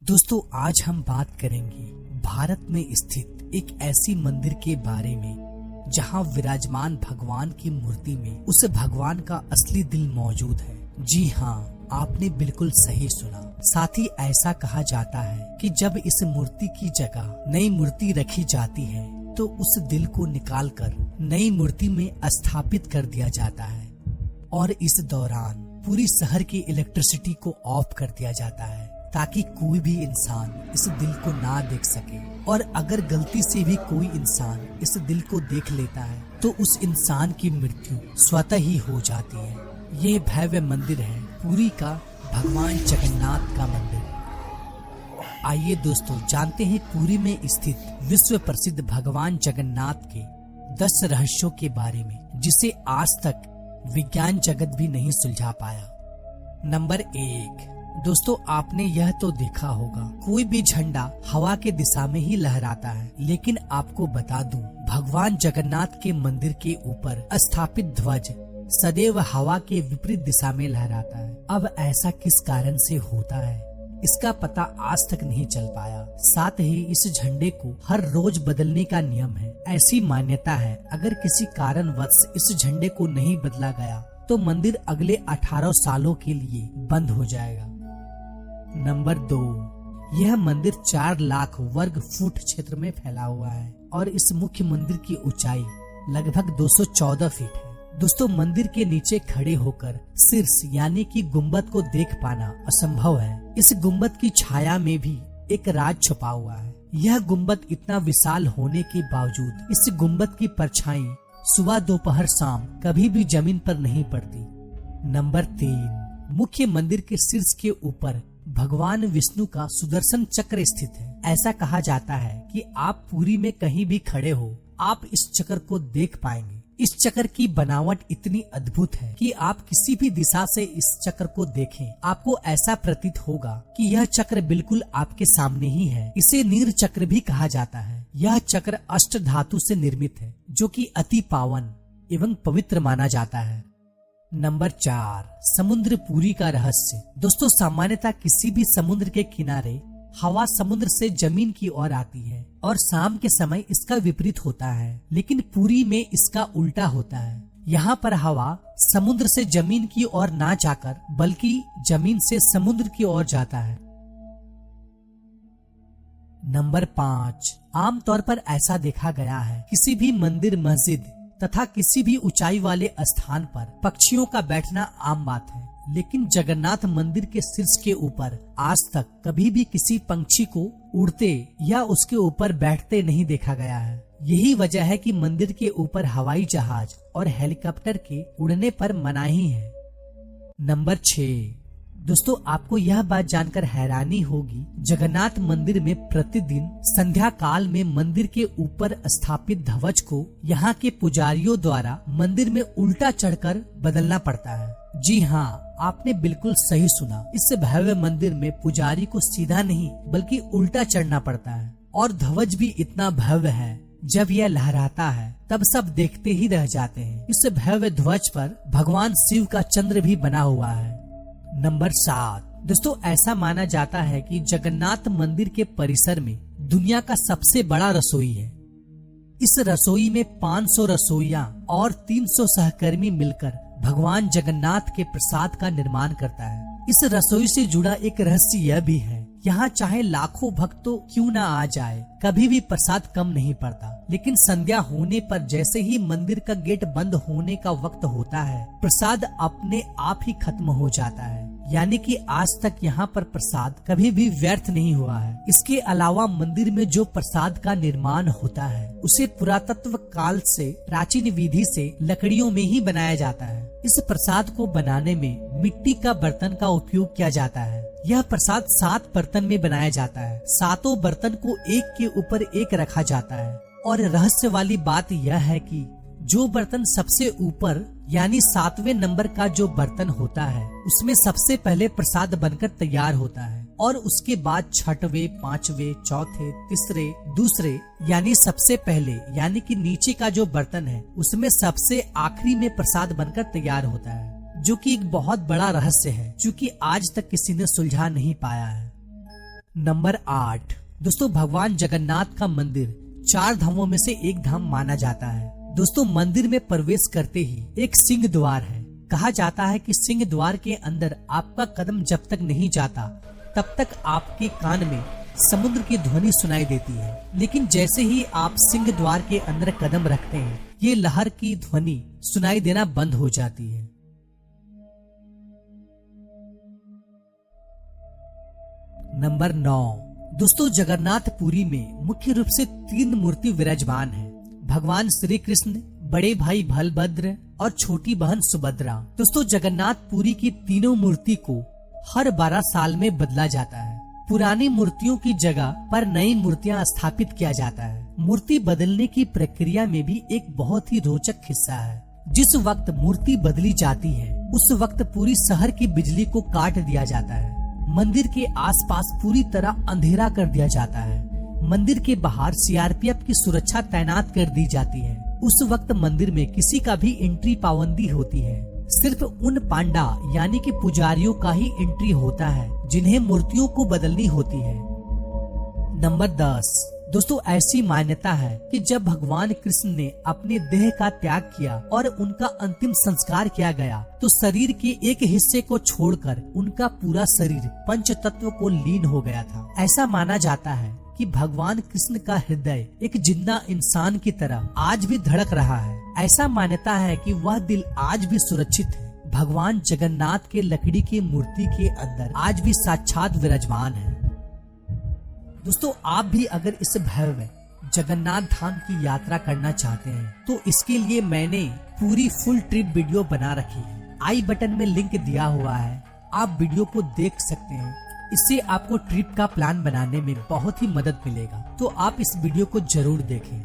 दोस्तों आज हम बात करेंगे भारत में स्थित एक ऐसी मंदिर के बारे में जहां विराजमान भगवान की मूर्ति में उस भगवान का असली दिल मौजूद है। जी हाँ, आपने बिल्कुल सही सुना। साथ ही ऐसा कहा जाता है कि जब इस मूर्ति की जगह नई मूर्ति रखी जाती है तो उस दिल को निकालकर नई मूर्ति में स्थापित कर दिया जाता है और इस दौरान पूरी शहर की इलेक्ट्रिसिटी को ऑफ कर दिया जाता है ताकि कोई भी इंसान इस दिल को ना देख सके। और अगर गलती से भी कोई इंसान इस दिल को देख लेता है तो उस इंसान की मृत्यु स्वतः ही हो जाती है। ये भव्य मंदिर है पुरी का भगवान जगन्नाथ का मंदिर। आइए दोस्तों जानते हैं पुरी में स्थित विश्व प्रसिद्ध भगवान जगन्नाथ के 10 रहस्यों के बारे में जिसे आज तक विज्ञान जगत भी नहीं सुलझा पाया। नंबर 1, दोस्तों आपने यह तो देखा होगा कोई भी झंडा हवा के दिशा में ही लहराता है, लेकिन आपको बता दूं भगवान जगन्नाथ के मंदिर के ऊपर स्थापित ध्वज सदैव हवा के विपरीत दिशा में लहराता है। अब ऐसा किस कारण से होता है इसका पता आज तक नहीं चल पाया। साथ ही इस झंडे को हर रोज बदलने का नियम है। ऐसी मान्यता है अगर किसी कारणवश इस झंडे को नहीं बदला गया तो मंदिर अगले 18 सालों के लिए बंद हो जाएगा। नंबर 2, यह मंदिर 4 लाख वर्ग फुट क्षेत्र में फैला हुआ है और इस मुख्य मंदिर की ऊंचाई लगभग 214 फीट है। दोस्तों मंदिर के नीचे खड़े होकर शीर्ष यानी कि गुंबद को देख पाना असंभव है। इस गुंबद की छाया में भी एक राज छुपा हुआ है। यह गुंबद इतना विशाल होने के बावजूद इस गुंबद की परछाई सुबह दोपहर शाम कभी भी जमीन पर नहीं पड़ती। नंबर 3, मुख्य मंदिर के शीर्ष के ऊपर भगवान विष्णु का सुदर्शन चक्र स्थित है। ऐसा कहा जाता है कि आप पुरी में कहीं भी खड़े हो आप इस चक्र को देख पाएंगे। इस चक्र की बनावट इतनी अद्भुत है कि आप किसी भी दिशा से इस चक्र को देखें आपको ऐसा प्रतीत होगा कि यह चक्र बिल्कुल आपके सामने ही है। इसे नीर चक्र भी कहा जाता है। यह चक्र अष्ट धातु से निर्मित है जो कि अति पावन एवं पवित्र माना जाता है। नंबर 4, समुद्र पुरी का रहस्य। दोस्तों सामान्यतः किसी भी समुद्र के किनारे हवा समुद्र से जमीन की ओर आती है और शाम के समय इसका विपरीत होता है, लेकिन पुरी में इसका उल्टा होता है। यहाँ पर हवा समुद्र से जमीन की ओर ना जाकर बल्कि जमीन से समुद्र की ओर जाता है। नंबर 5, आमतौर पर ऐसा देखा गया है किसी भी मंदिर मस्जिद तथा किसी भी ऊंचाई वाले स्थान पर पक्षियों का बैठना आम बात है, लेकिन जगन्नाथ मंदिर के शीर्ष के ऊपर आज तक कभी भी किसी पंछी को उड़ते या उसके ऊपर बैठते नहीं देखा गया है। यही वजह है कि मंदिर के ऊपर हवाई जहाज और हेलीकॉप्टर के उड़ने पर मनाही है। नंबर 6, दोस्तों आपको यह बात जानकर हैरानी होगी जगन्नाथ मंदिर में प्रतिदिन संध्या काल में मंदिर के ऊपर स्थापित ध्वज को यहाँ के पुजारियों द्वारा मंदिर में उल्टा चढ़कर बदलना पड़ता है। जी हाँ, आपने बिल्कुल सही सुना। इस भव्य मंदिर में पुजारी को सीधा नहीं बल्कि उल्टा चढ़ना पड़ता है और ध्वज भी इतना भव्य है जब यह लहराता है तब सब देखते ही रह जाते हैं। इस भव्य ध्वज पर भगवान शिव का चंद्र भी बना हुआ है। नंबर 7, दोस्तों ऐसा माना जाता है कि जगन्नाथ मंदिर के परिसर में दुनिया का सबसे बड़ा रसोई है। इस रसोई में 500 रसोइया और 300 सहकर्मी मिलकर भगवान जगन्नाथ के प्रसाद का निर्माण करता है। इस रसोई से जुड़ा एक रहस्य यह भी है, यहाँ चाहे लाखों भक्त तो क्यों ना आ जाए कभी भी प्रसाद कम नहीं पड़ता, लेकिन संध्या होने पर जैसे ही मंदिर का गेट बंद होने का वक्त होता है प्रसाद अपने आप ही खत्म हो जाता है। यानी कि आज तक यहाँ पर प्रसाद कभी भी व्यर्थ नहीं हुआ है। इसके अलावा मंदिर में जो प्रसाद का निर्माण होता है उसे पुरातत्व काल से प्राचीन विधि से लकड़ियों में ही बनाया जाता है। इस प्रसाद को बनाने में मिट्टी का बर्तन का उपयोग किया जाता है। यह प्रसाद 7 बर्तन में बनाया जाता है। 7 बर्तन को एक के ऊपर एक रखा जाता है और रहस्य वाली बात यह है कि जो बर्तन सबसे ऊपर यानी 7वें नंबर का जो बर्तन होता है उसमें सबसे पहले प्रसाद बनकर तैयार होता है और उसके बाद 6वें, 5वें, चौथे, तीसरे, दूसरे यानी सबसे पहले यानी कि नीचे का जो बर्तन है उसमें सबसे आखिरी में प्रसाद बनकर तैयार होता है, जो कि एक बहुत बड़ा रहस्य है, क्योंकि आज तक किसी ने सुलझा नहीं पाया है। नंबर 8 दोस्तों, भगवान जगन्नाथ का मंदिर 4 धामों में से एक धाम माना जाता है। दोस्तों, मंदिर में प्रवेश करते ही एक सिंह द्वार है। कहा जाता है कि सिंह द्वार के अंदर आपका कदम जब तक नहीं जाता तब तक आपके कान में समुद्र की ध्वनि सुनाई देती है, लेकिन जैसे ही आप सिंह द्वार के अंदर कदम रखते हैं ये लहर की ध्वनि सुनाई देना बंद हो जाती है। नंबर 9 दोस्तों, जगन्नाथपुरी में मुख्य रूप से 3 मूर्ति विराजमान है। भगवान श्री कृष्ण, बड़े भाई बलभद्र और छोटी बहन सुभद्रा। दोस्तों, जगन्नाथपुरी की तीनों मूर्ति को हर 12 साल में बदला जाता है। पुरानी मूर्तियों की जगह पर नई मूर्तियां स्थापित किया जाता है। मूर्ति बदलने की प्रक्रिया में भी एक बहुत ही रोचक हिस्सा है। जिस वक्त मूर्ति बदली जाती है उस वक्त पूरी शहर की बिजली को काट दिया जाता है। मंदिर के आसपास पूरी तरह अंधेरा कर दिया जाता है। मंदिर के बाहर सीआरपीएफ की सुरक्षा तैनात कर दी जाती है। उस वक्त मंदिर में किसी का भी एंट्री पाबंदी होती है। सिर्फ उन पांडा यानी कि पुजारियों का ही एंट्री होता है जिन्हें मूर्तियों को बदलनी होती है। नंबर 10 दोस्तों, ऐसी मान्यता है कि जब भगवान कृष्ण ने अपने देह का त्याग किया और उनका अंतिम संस्कार किया गया तो शरीर के एक हिस्से को छोड़कर उनका पूरा शरीर पंच तत्व को लीन हो गया था। ऐसा माना जाता है कि भगवान कृष्ण का हृदय एक जिंदा इंसान की तरह आज भी धड़क रहा है। ऐसा मान्यता है कि वह दिल आज भी सुरक्षित है। भगवान जगन्नाथ के लकड़ी की मूर्ति के अंदर आज भी साक्षात विराजमान है। दोस्तों, आप भी अगर इस भव्य जगन्नाथ धाम की यात्रा करना चाहते हैं तो इसके लिए मैंने पूरी फुल ट्रिप वीडियो बना रखी है। आई बटन में लिंक दिया हुआ है, आप वीडियो को देख सकते हैं। इससे आपको ट्रिप का प्लान बनाने में बहुत ही मदद मिलेगा, तो आप इस वीडियो को जरूर देखें।